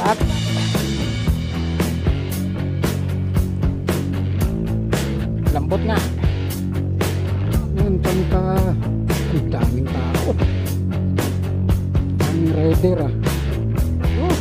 At lambot nga. Ngayon pagka ang daming tao. Ang rider ah. Oh.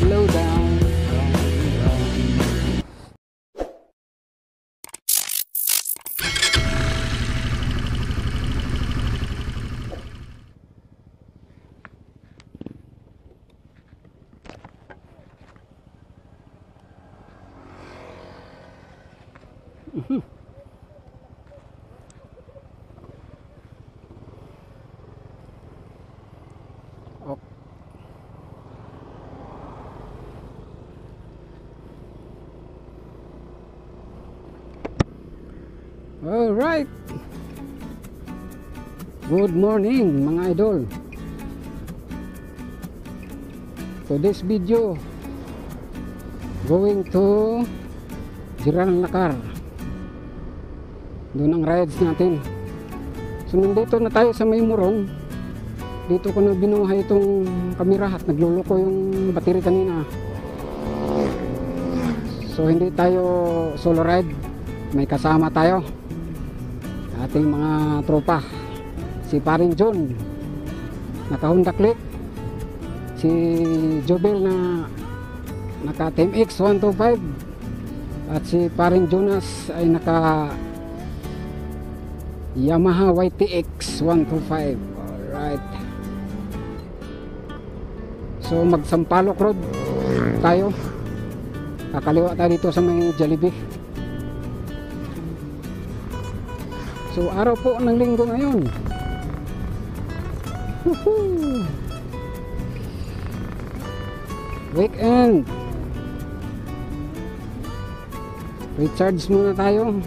Slow down. Oh. All right. Good morning mga idol. So this video going to Jiran Lakar. Doon ang rides natin. So nandito na tayo sa May Morong. Dito ko na binuhay itong kamera at nagluloko yung battery kanina. So hindi tayo solo ride. May kasama tayo. Ating mga tropa. Si Paring John naka Honda Click. Si Jobel na naka Team X 125. At si Paring Jonas ay naka Yamaha YTX 125. Alright. So magsampalok road tayo. Kakaliwa tayo dito sa may Jollibee. So araw po ng linggo ngayon. Woohoo! Weekend. Recharge muna tayo.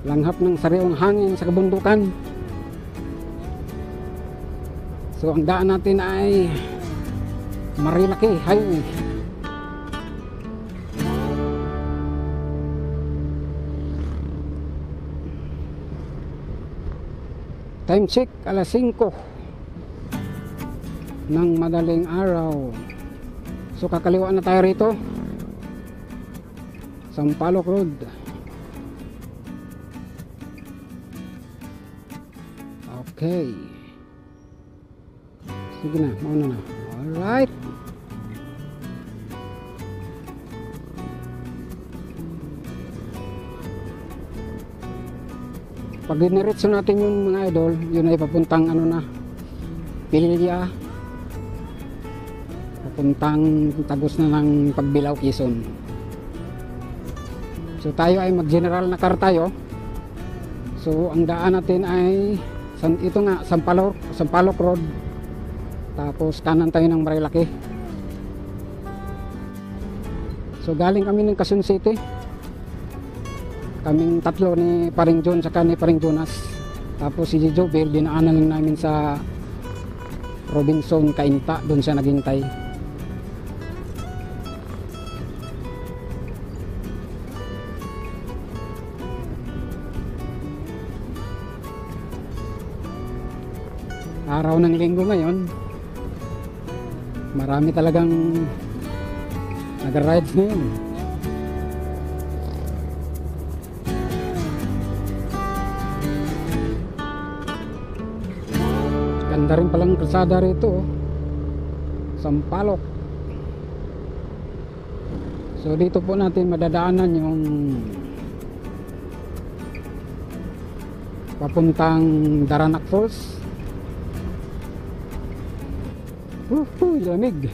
Langhap ng sariwang hangin sa kabundukan. So ang daan natin ay Marilaki Highway. Time check alas 5 ng madaling araw. So kakaliwa na tayo rito. Sampaloc Road. Okay. Sige na, mauna na. Alright. Pag diniretso natin yung mga idol, yun ay papuntang ano na, Pilya. Papuntang tagos na ng Pagbilao, Quezon. So tayo ay mag-general na car tayo. So ang daan natin ay ito nga, Sampaloc Road. Tapos kanan tayo ng Marilaki. So galing kami ng Quezon City. Kaming tatlo ni Paring John saka ni Paring Jonas. Tapos si Jobel dinaanan lang namin sa Robinson Cainta, doon siya naghintay. Araw ng linggo ngayon. Marami talagang nag-rides ngayon. Ganda rin palang kalsada rito, oh. Sampaloc. So dito po natin madadaanan yung papuntang Daranac Falls. Lamig.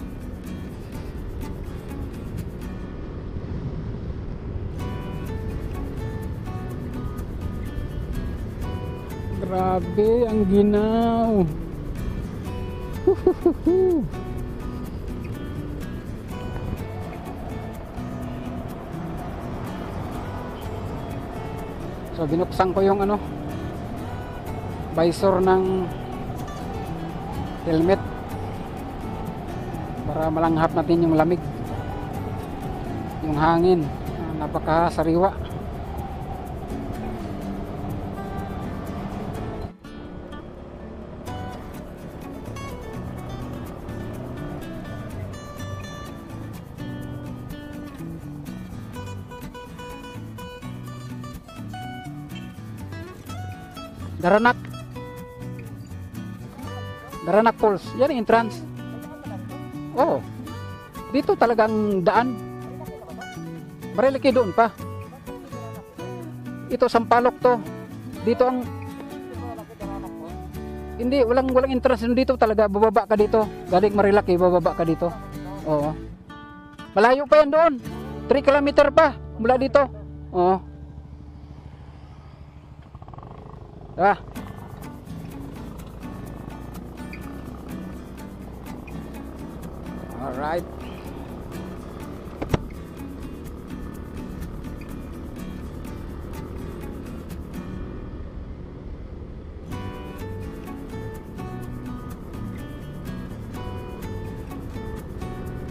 Grabe, ang ginaw. So binuksan ko yung ano, visor ng helmet para malanghap natin yung lamig, yung hangin. Napakasariwa. Daranak. Daranak Falls. Yan ang entrance. Oh. Dito talagang daan. Marilaki doon pa. Ito Sampaloc to. Dito ang hindi, walang entrance dito talaga. Bababa ka dito. Galing Marilaki, bababa ka dito. Oo. Malayo pa yan doon. 3 kilometer pa mula dito. Oo. Ah. Alright.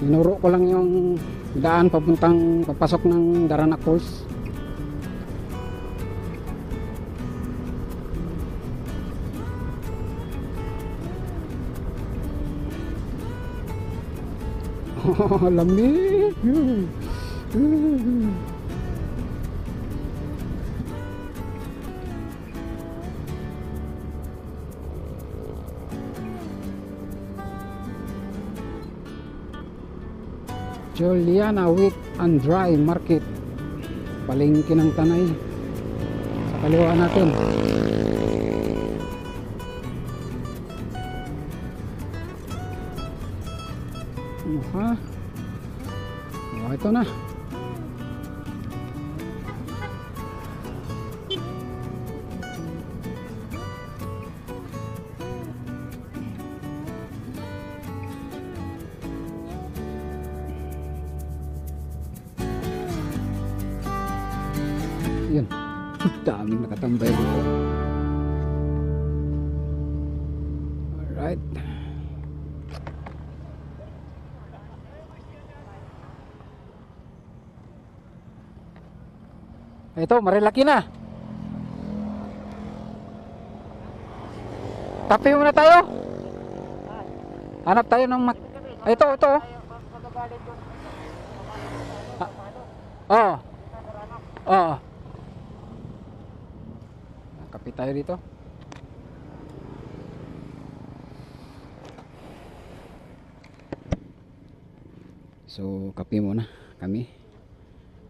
Tinuro ko lang yung daan papuntang papasok ng Daranak Falls. Oh, lamig. Juliana Wheat and Dry Market, palengke ng Tanay. Sa kaliwa natin. Ha? Oh, ito na. Yun. Daming nakatambay dito. Alright. Ito, Marilaki na. Tapi muna tayo. Hanap tayo ng ito. Oo. Oo. Kape tayo dito. So, kape muna kami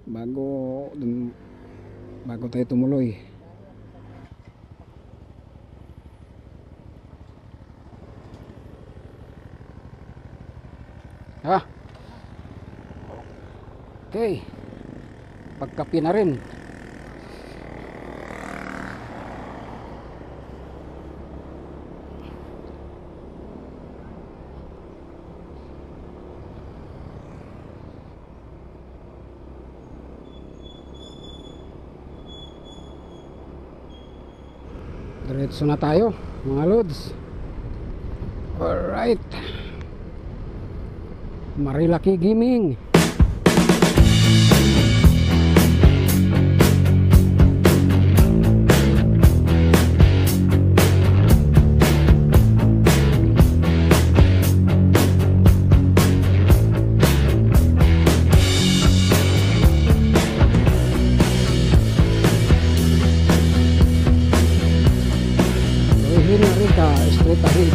bago tayo tumuloy. Okay. Pagkape na rin. Diretso na tayo mga lods. Alright, Marilaki Gaming. Straight ahead.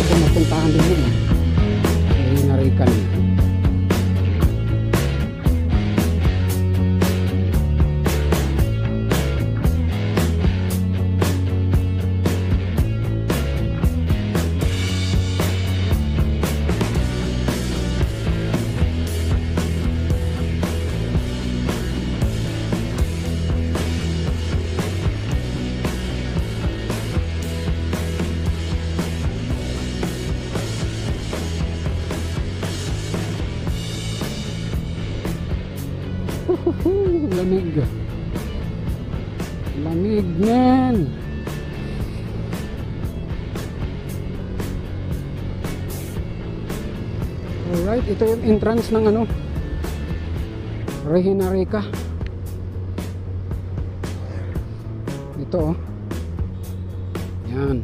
Ito mapuntahan din yun. Narikan. Lamig. Lamig, man. Alright, ito yung entrance ng ano, Regina Rica. Ito oh. Yan.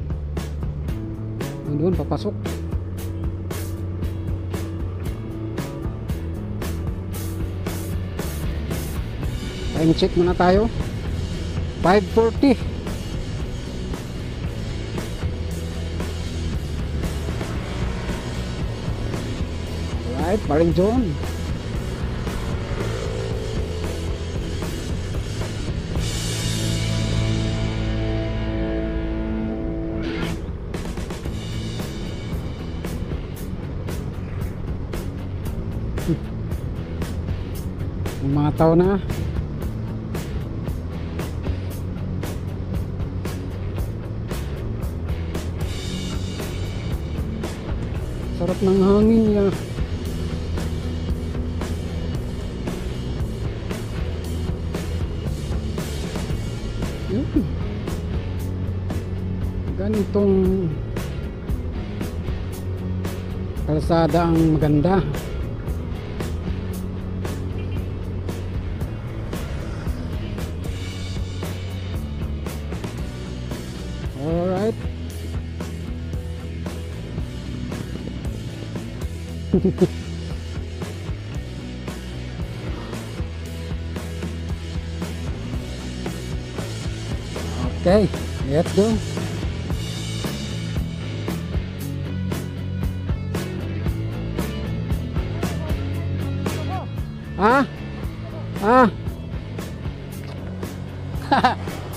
Doon papasok. Time check muna tayo. 5:40. Alright, paring John. Mga tao na. Sarap ng hangin niya. Yun. Ganitong kalsada ang maganda. Alright. Okay, let's go. Ah? Ah?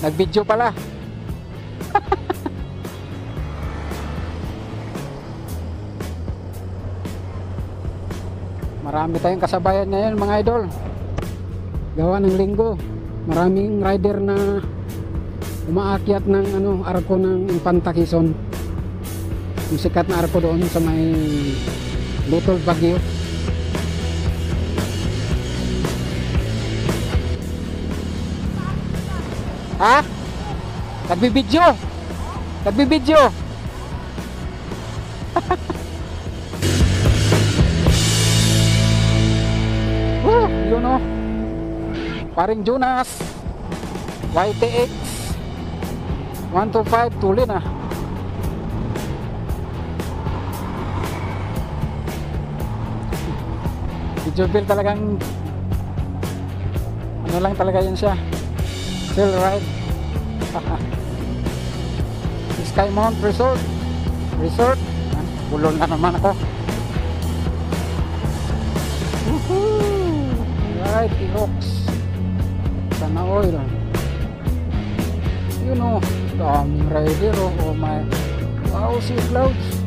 Nag-video pala. Marami tayong kasabayan ngayon mga idol. Gawa ng linggo. Maraming rider na umaakyat ng ano, arko ng Infanta Quezon. Yung sikat na arko doon sa may Little Baguio. Ha? Nagbibidyo. Nagbibidyo. Yun o. Paring Jonas. YTX 125 tuloy na. Video bill talagang ano lang talaga yun siya. Chill ride. Skymount Resort. Bulol na naman ako. Woohoo! Right, Erox. Sana oil. You know, daming rider. Oh my. Wow, sea clouds.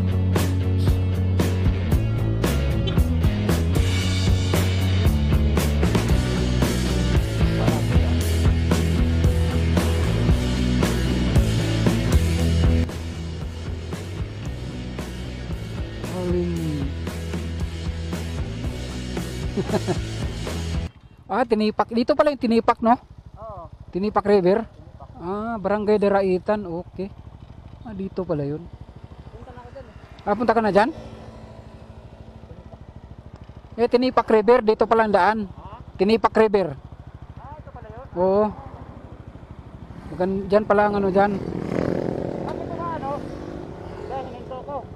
Ah, Tinipak. Dito pala yung Tinipak, no? Oo. Tinipak River? Tinipak. Ah, Barangay Daraitan. Okay. Ah, dito pala yun. Punta na ako dyan eh. Ah, punta ka na dyan? Eh, Tinipak River. Dito pala ang daan. Ha? Tinipak River. Ah, ito pala yun? Oo. Dyan pala ang ano dyan. Ah, ito ba ano? Dahil hininto ko.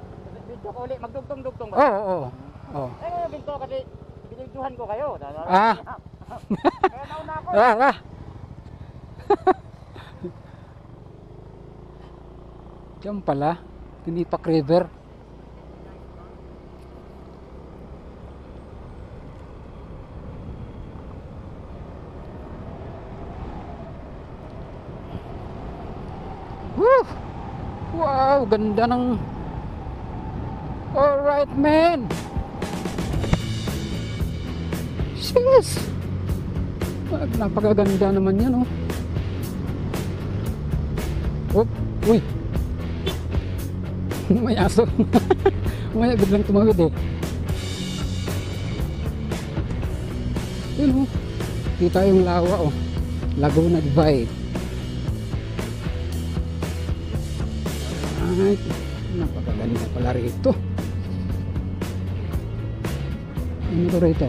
Binto ko ulit. Magdugtong-dugtong ba? Oo. Oo. Eh, binto kasi binigduhan ko kayo. Ah. Kaya nauna ako. Diyan pala, Tinipak River. Woo! Wow, ganda ng... Alright, man! Yes! Napakaganda naman yan, oh. Oh, uy. May aso. May biglang tumawid eh. Yun, oh. Kita yung lawa, oh. Laguna Divide. Ay, napakaganda pala rito. Ano to rito?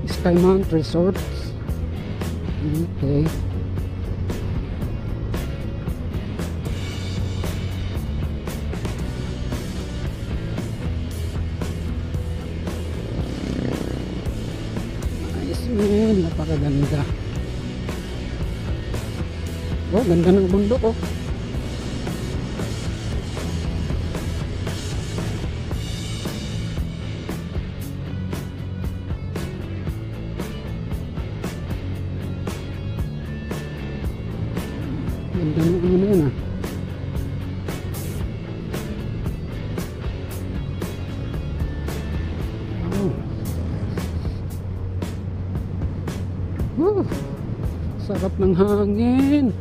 Skymount Resorts. Okay. Nice, man. Napakaganda. Oh, ganda ng bundok, oh. Ganda ng ano na yun, ah. Oh. Sarap ng hangin.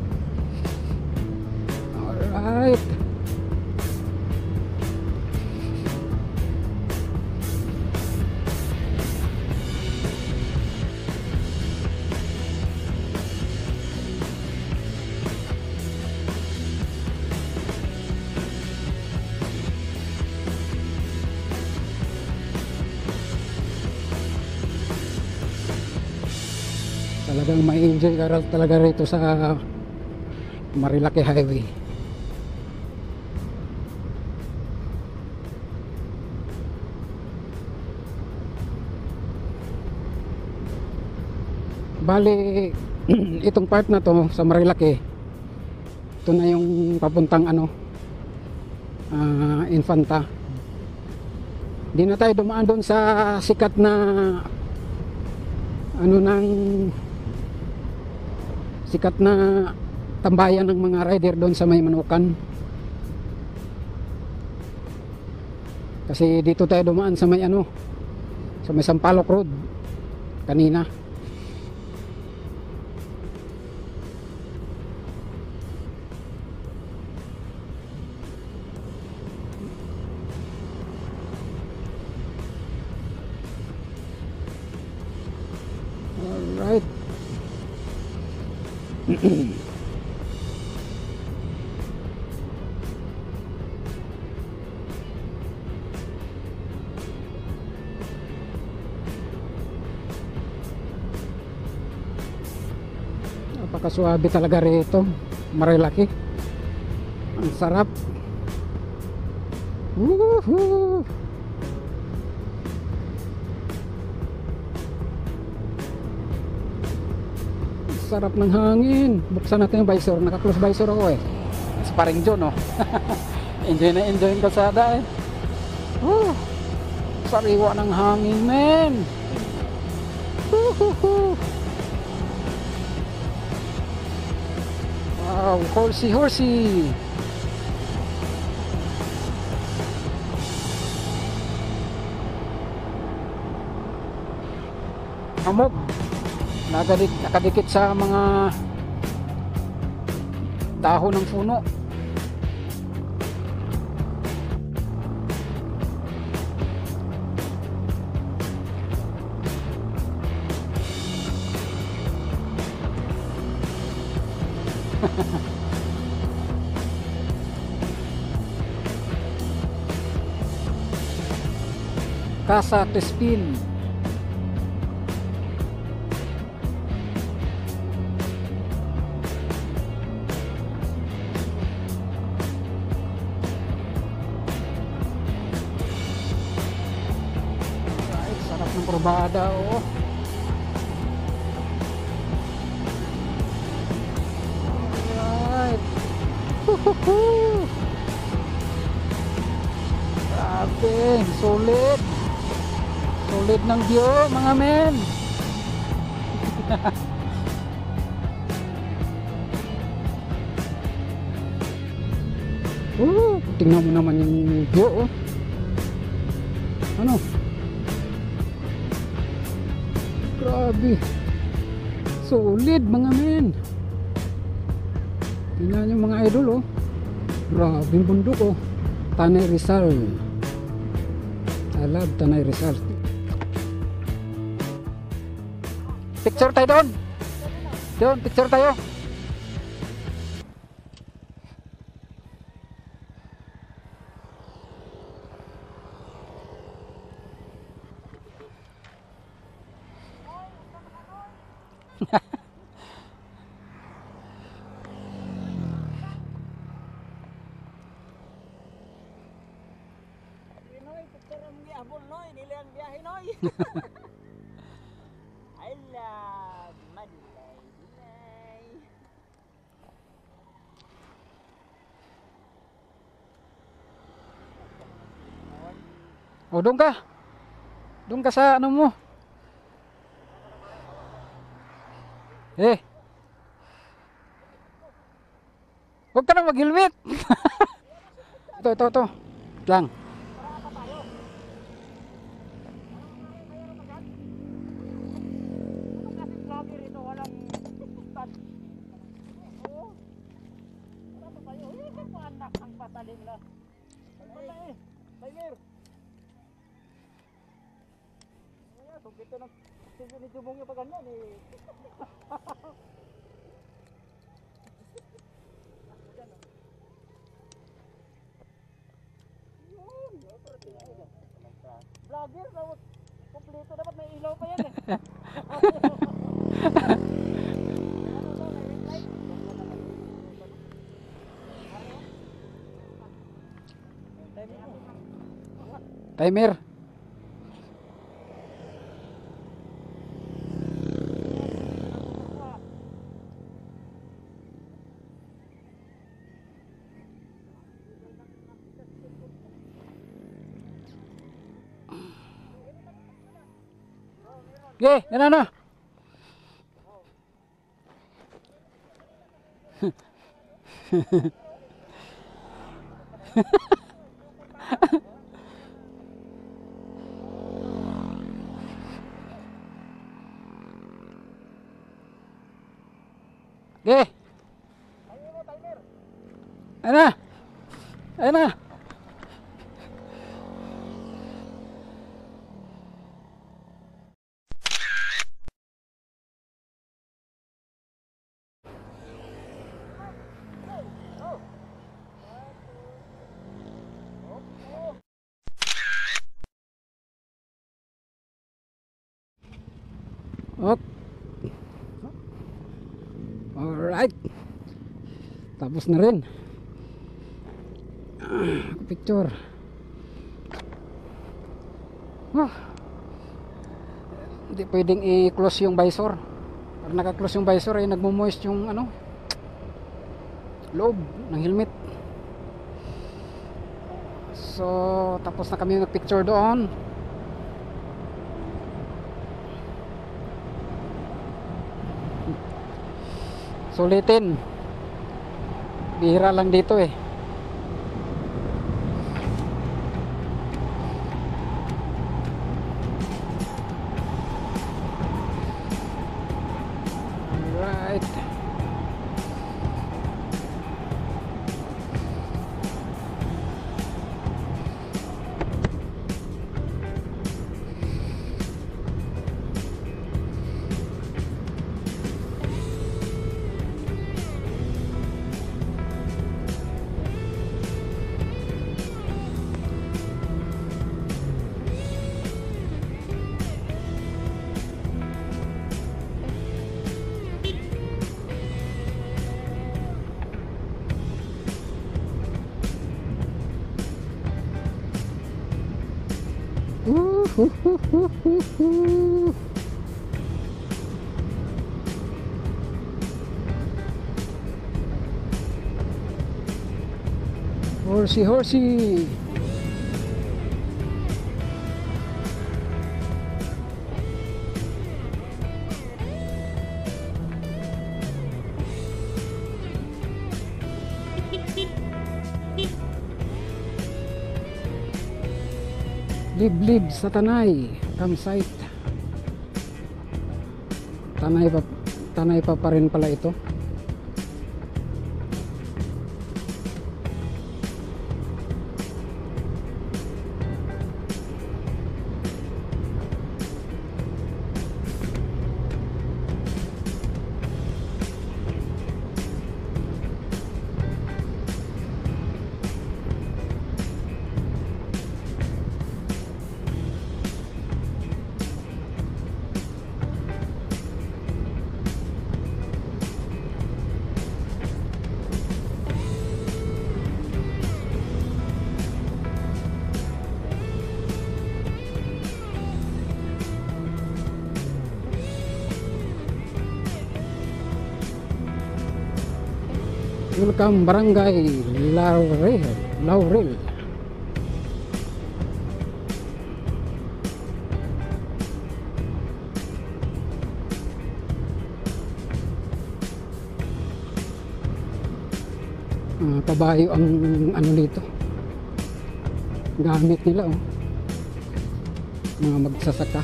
Alright. Talagang ma-enjoy ka talaga rito sa Marilaki Highway. Bali itong part na to sa Marilaki, ito na yung papuntang ano, Infanta. Di na tayo dumaan doon sa sikat na ano ng sikat na tambayan ng mga rider doon sa may Manukan. Kasi dito tayo dumaan sa may ano, sa may Sampaloc Road kanina. Alright. Napakasuabe talaga rito, Marilaki. Ang sarap. Woohoo! Sarap ng hangin. Buksan natin yung visor. Naka-close visor ako, eh. Si paring John, oh. Enjoy na enjoy yung kalsada, eh. Sariwa ng hangin, men. Wow, horsey. Hamog. Nakadikit sa mga dahon ng puno. Casa Crespin. Ng probada, oh. Alright. Grabe, solid ng view, mga men. Tingnan mo naman yung view, oh. Ano? Grabe. Solid, mga men. Tingnan yung mga idol, oh. Grabe yung bundok, oh. Tanay Rizal. I love Tanay Rizal. Picture tayo doon. Doon, picture tayo. Noy, picture ang giabol noy, dili ang biyahe noy. I love Manlay. O, doon ka. Doon ka sa ano mo. Huwag ka na mag-helmet. Ito. Lang. Vlogger, dapat kompleto, dapat may ilaw pa yan eh. Timer. Okay, yan na. Okay. Ayan na. Ayan na. Okay. Alright. Tapos na rin. Picture. Hindi pwedeng i-close yung visor. Pag naka-close yung visor ay nagmo-moist yung ano, loob ng helmet. So tapos na kami nag-picture doon. Sulitin. Bihira lang dito eh. Alright. Horsey. Liblib sa Tanay campsite. Tanay pa rin pala ito. Welcome Barangay Laurel. Laurel. Kabayo ang ano dito. Gamit nila oh. Mga magsasaka.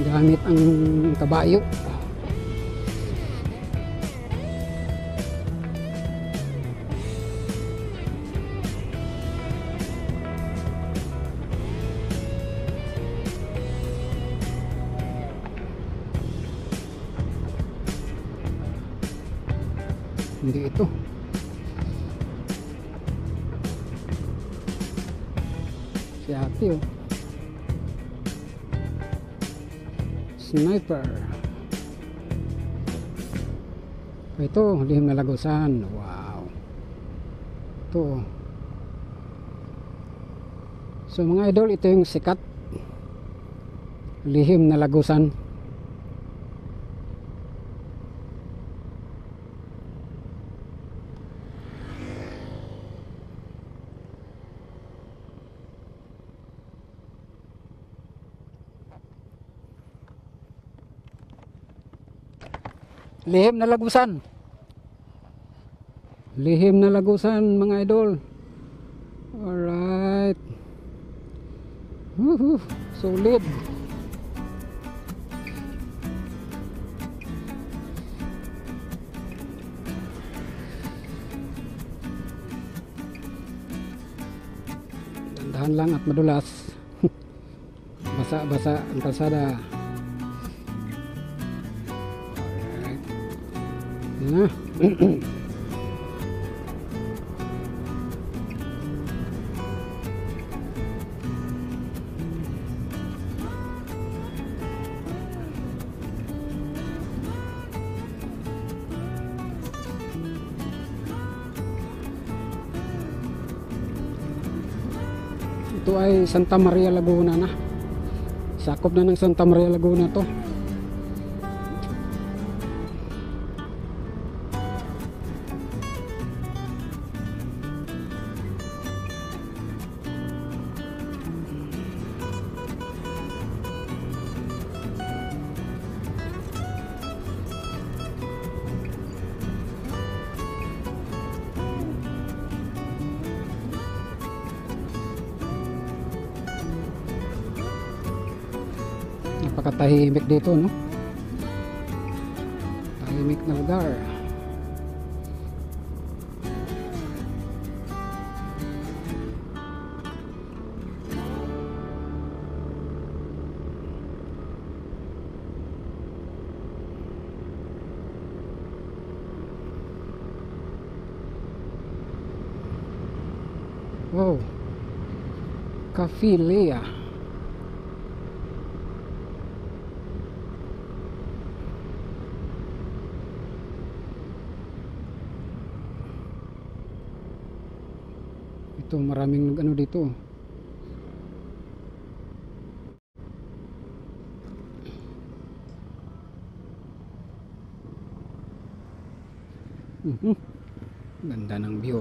Gamit ang kabayo. Hindi ito. Si ate oh. Sniper. Ito, lihim na lagusan. Wow. Ito. So mga idol, ito yung sikat. Lihim na lagusan. Lihim na lagusan. Lihim na lagusan mga idol. Alright. Woohoo. Solid. Dandahan lang at madulas. Basa-basa ang kalsada. Na. Ito ay Santa Maria Laguna na. Sakop na ng Santa Maria Laguna to. Napakatahimik dito, no? Tahimik na lugar. Wow. Cafe Lea. Ito maraming ano dito. Ganda ng view.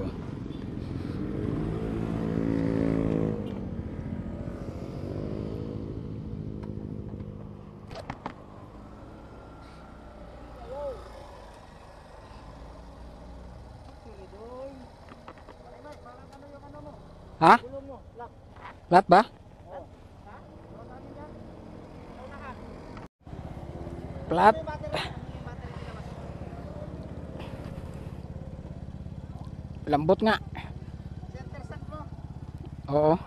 Ha? Lahat ba? Plat. Lambot nga. Oo.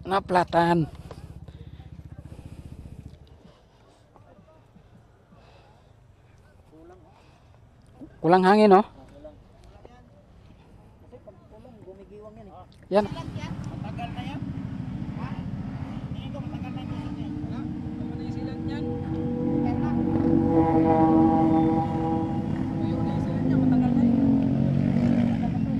Naplatan. Kulang hangin, no? Kasi pag tulong, gumigiwang yan eh. Yan. Matagal na yan. Ha? Hindi ko matagal na yung silang yan. Ha? Matagal na yung silang yan. Matagal na. Ayaw na yung silang yan, matagal na yun. Matagal na to.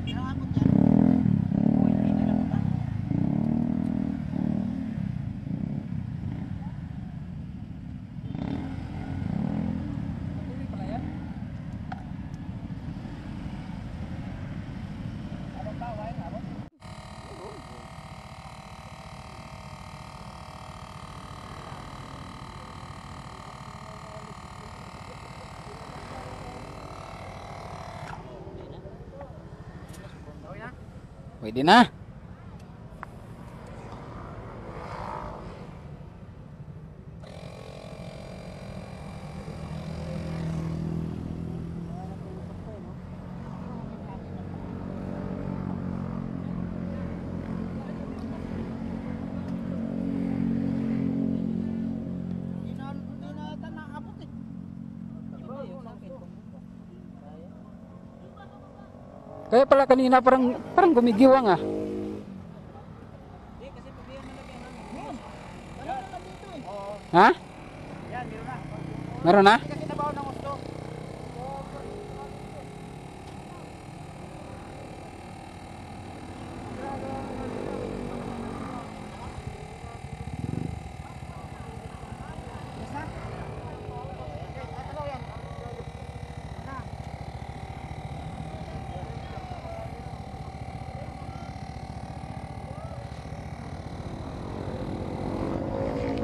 Inaabot yan. Pwede na. Kaya pala kanina parang gumigiwang ah. Ha? Yan, meron na. Meron na? Kasi nabaw ng gusto.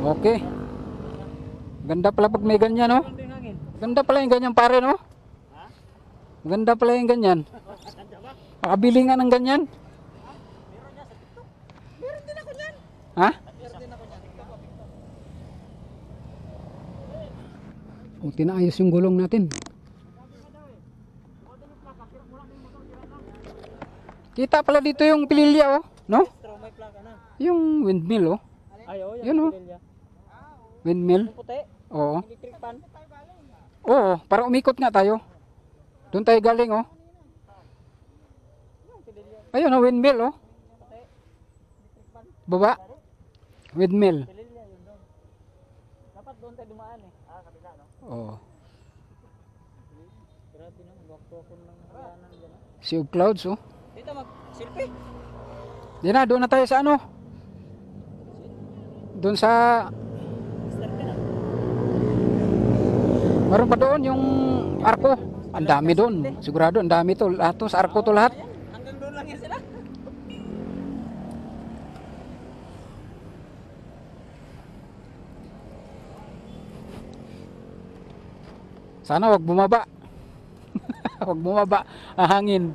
Okay. Ganda pala pag may ganyan, no? Ganda pala yung ganyan, pare, no? Ganda pala yung ganyan. Makabili nga ng ganyan. Meron din ako niyan. Ha? Meron din ako niyan. O, tinaayos yung gulong natin. Kita pala dito yung pililya, oh. No? May plaka na. Yung windmill, oh. Ay, oh, Yun, oh. Windmill. Puti. Oo. Electric pan. Oo, para umikot nga tayo. Doon tayo galing, oh. Ayun, oh, windmill, oh. Baba. Windmill. Pililya yun doon. Dapat doon tayo dumaan eh. Kabila no? Oo. Grabe na, magwakto ng kayanan dyan. Sea of Clouds, oh. Dito mag-selfie. Di na, doon na tayo sa ano. Doon sa... Meron pa doon yung arko. Ang dami doon. Sigurado, ang dami to. Lahat to, sa arko to lahat. Hanggang doon lang yan sila. Sana wag bumaba. Wag bumaba ang hangin.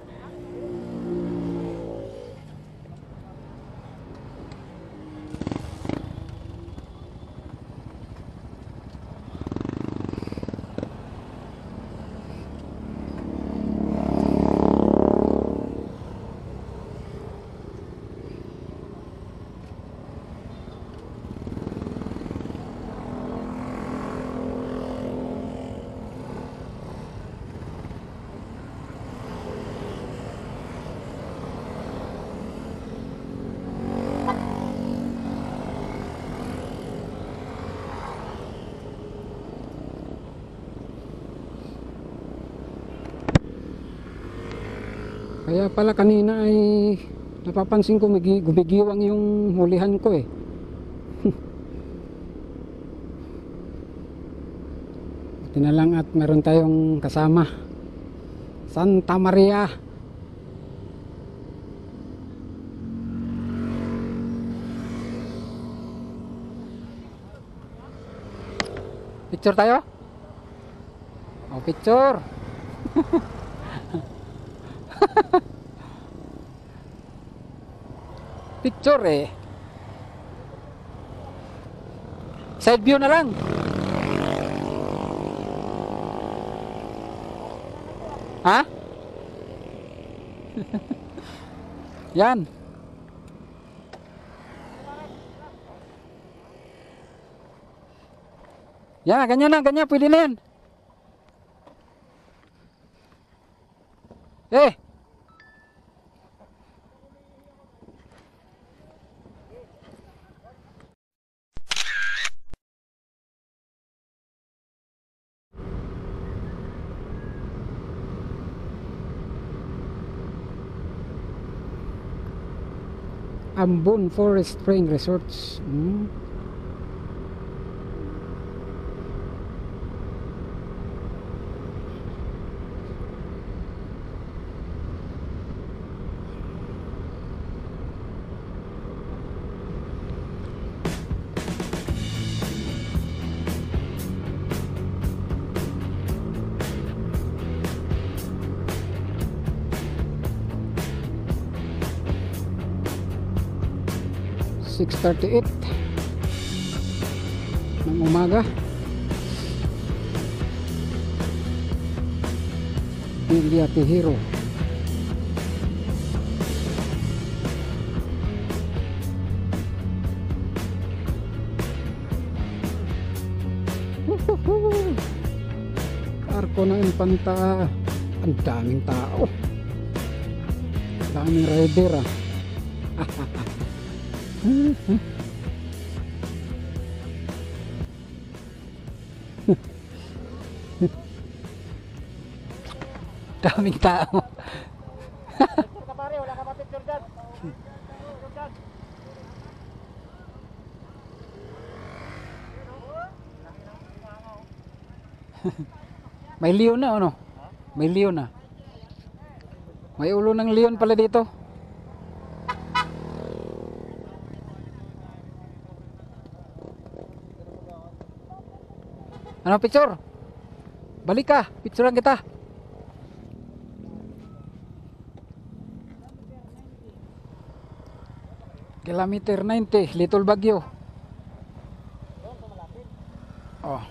Kaya pala kanina ay napapansin ko gumigiwang yung hulihan ko eh. Buti na lang at meron tayong kasama. Santa Maria. Picture tayo? Oh, picture. Picture eh. Side view na lang. Ha? Yan. Yan, ganyan na, ganyan. Pwede na yan. Eh. Ambon Forest Spring Resorts. 6:38 ng umaga. Villa Tejero. Arko ng Infanta. Ang daming tao, daming rider ah. Daming tao. Picture ka pare, wala ka pa picture dyan. May leon na ano? May leon na. May ulo ng leon pala dito. Ano picture? Balik ka, picturean kita. Kilometer 90, Little Baguio. Oh. Ah.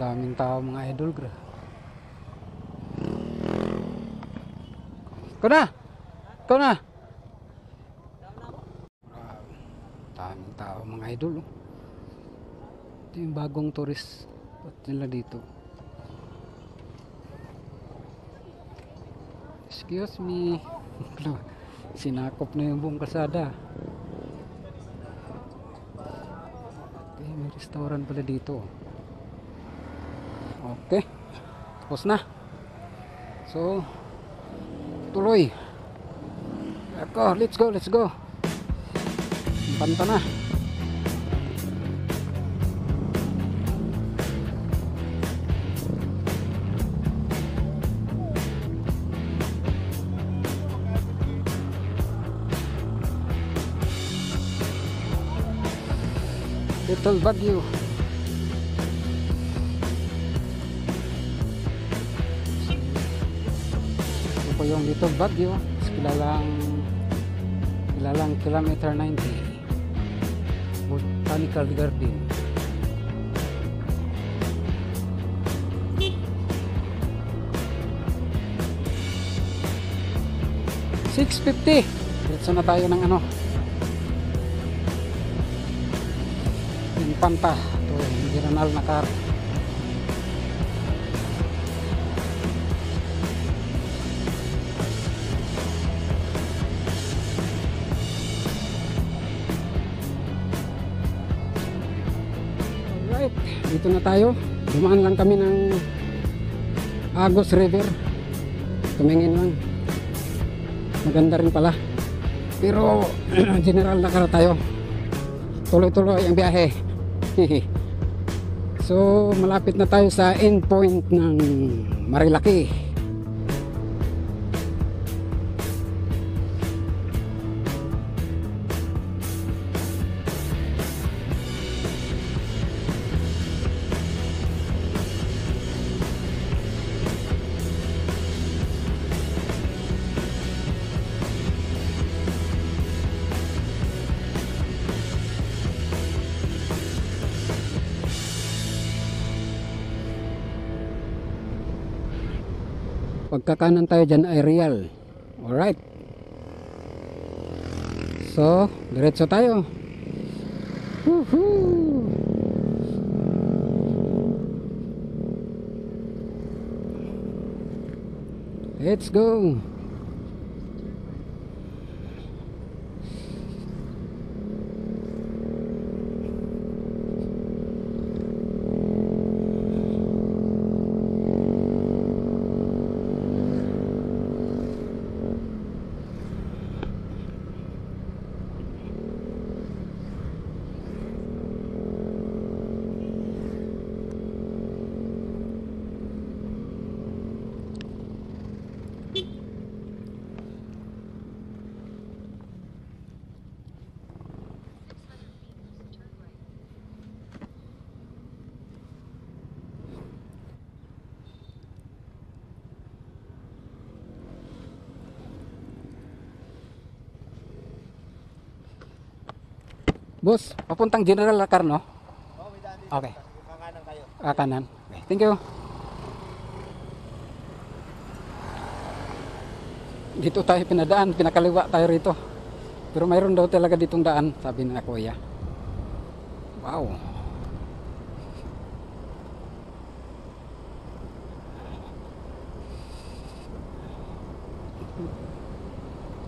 Daming tao mga idol, gra. Ikaw na! Ikaw na! Daming tao mga idol. Oh. Ito yung bagong tourist spot nila dito. Excuse me. Sinakop na yung buong kalsada. Okay, may restaurant pala dito. Okay, tapos na. So, tuloy. Ako, let's go, let's go. Panta na. Little Baguio. Ito yung Little Baguio, kilalang kilometer 90 Botanical Garden. $6.50. Diretso na tayo ng ano, Infanta. Ito yung general na car. Dito na tayo. Dumaan lang kami ng Agos River. Tumingin lang. Maganda rin pala. Pero general na car tayo. Tuloy-tuloy ang biyahe. So malapit na tayo sa end point ng Marilaki. Pagkakanan tayo dyan ay real. Alright. So, diretso tayo. Woohoo! Let's go. Boss, papuntang General Lacar, no? Oh, may daan dito. Okay. Kakanan kayo. Kanan. Okay, thank you. Dito tayo pinadaan, pinakaliwa tayo rito. Pero mayroon daw talaga ditong daan, sabi na kuya. Wow.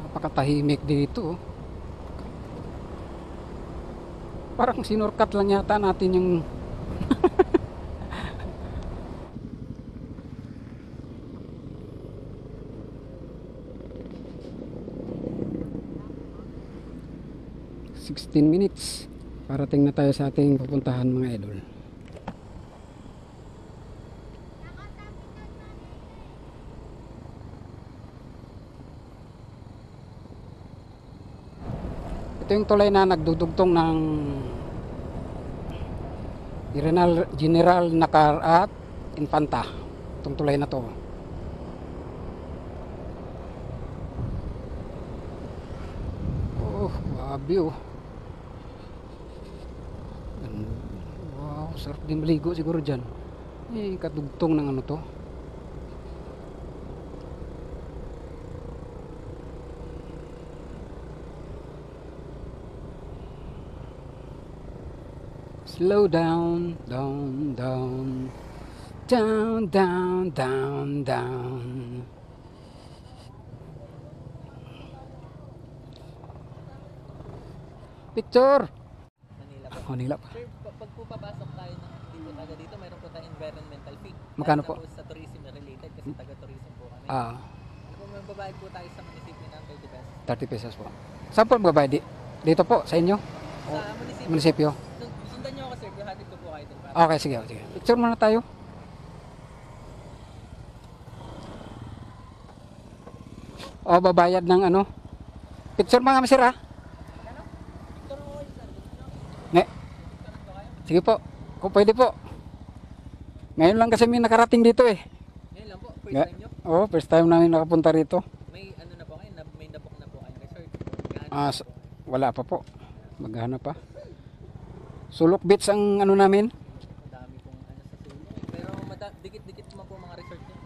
Napakatahimik dito. Parang sinurkat lang yata natin yung ...16 minutes parating na tayo sa ating pupuntahan, mga idol. Ito yung tulay na nagdudugtong ng General Lacar at Infanta. Itong tulay na to. Oh, grabe oh. Wow, sarap din maligo siguro dyan. Eh, kadugtong ng ano to. Slow down, down, down, down, down, down, down. Picture! Manila po. Manila pa. Sir, pag po papasok tayo dito, taga dito, mayroon po tayong environmental fee. Magkano Dahil po? na sa tourism related kasi taga-tourism po kami. Ah, Kung may babayad po tayo sa munisipyo ng 30 pesos. 30 pesos po. Saan po magbabayad? Dito po, sa inyo? Sa munisipyo, Munisipyo? sundan nyo ako sir, hatid ko po kayo dun. Okay, sige, sige. Picture muna tayo. O, babayad ng ano? Picture mga kami, sir, ha? Ne? Sige po. Kung pwede po. Ngayon lang kasi may nakarating dito eh. Ngayon lang po, first time nyo. Oo, first time namin nakapunta rito. May ano na po kayo, may nabok na po kayo resort. Wala pa po. Maghanap pa. Sulok Beach ang ano namin. Ang dami pong ano sa sulok. Pero dikit-dikit naman po mga resort nyo.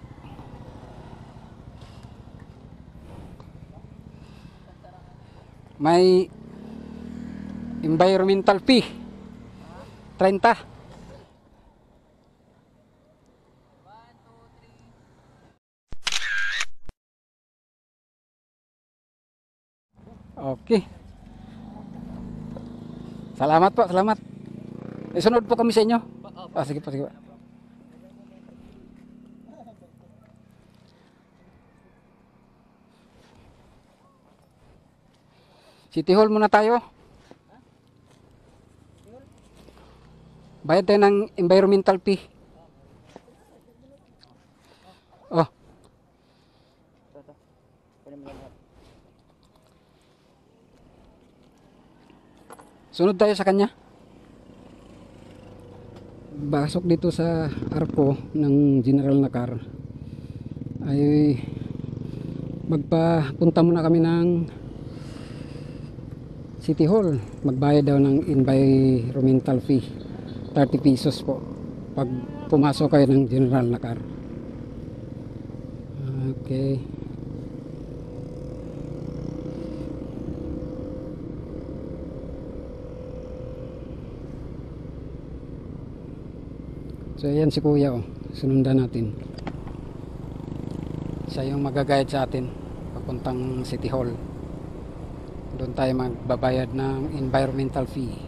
May environmental fee. 30. Okay. Salamat po, salamat. Isunod po kami sa inyo. Sige po, sige po. City Hall muna tayo. Bayad tayo ng environmental fee. Oh. Sunod tayo sa kanya. Basok dito sa arko ng General Lacar ay magpapunta muna kami ng City Hall. Magbayad daw ng environmental fee. 30 pesos po pag pumasok kayo ng General Lacar. Okay. So ayan si kuya, oh. Sunundan natin. Siya yung mag-guide sa atin papuntang City Hall. Doon tayo magbabayad ng environmental fee.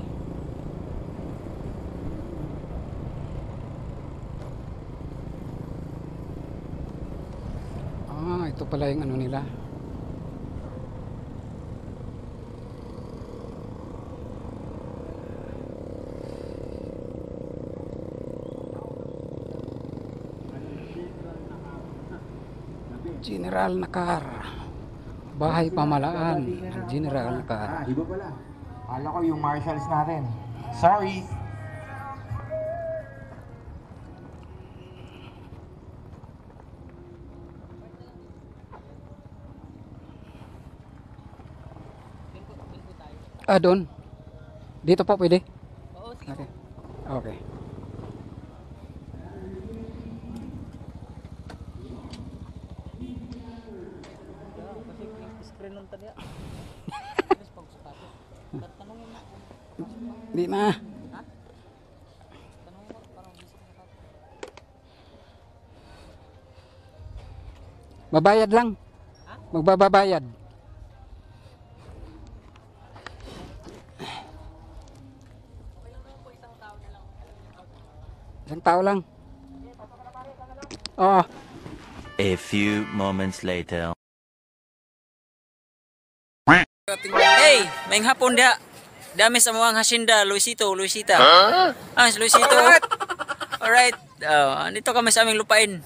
Ito pala yung ano nila. General Nakar. Bahay pamalaan ng General Nakar. Iba pala. Kala ko yung marshals natin. Sorry. Doon. Dito po pwede? Oo, sige. Okay. Okay. Kasi screen nun tadi. Tanungin na. Di na. Ha? Tanungin mo parang bisa na. Babayad lang. Ha? Magbabayad. Isang tao lang. Oo. A few moments later. Hey, maing hapon dia. Dami sa mga hasinda, Luisita. Si Luisito. Alright. Dito kami sa aming lupain.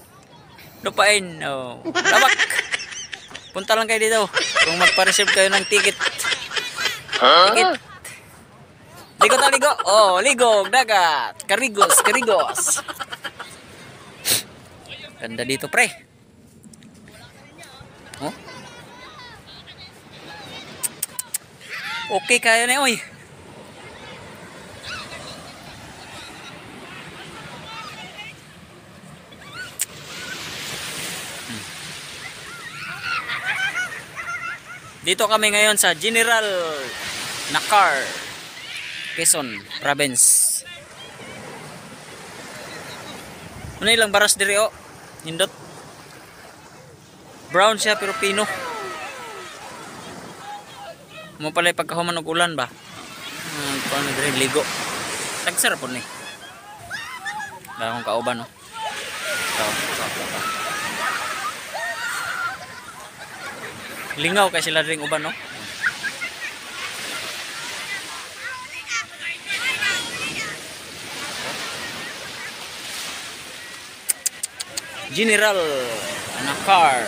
Lawak. Punta lang kayo dito. Kung magpa-reserve kayo ng ticket. Ligo. Oh, ligo, dagat. Karigos. Ganda dito, pre. Oh. Okay kayo na, oy. Dito kami ngayon sa General Nakar, Quezon Province. Ano ilang baras diri, oh? Nindot. Brown siya pero pino. Mo pala pagkahuman og ulan ba? Paano dire ligo. Tagsarap po ni. Dahon kauban, no. Ito. Lingaw kay sila ring uban, no. General Nakar.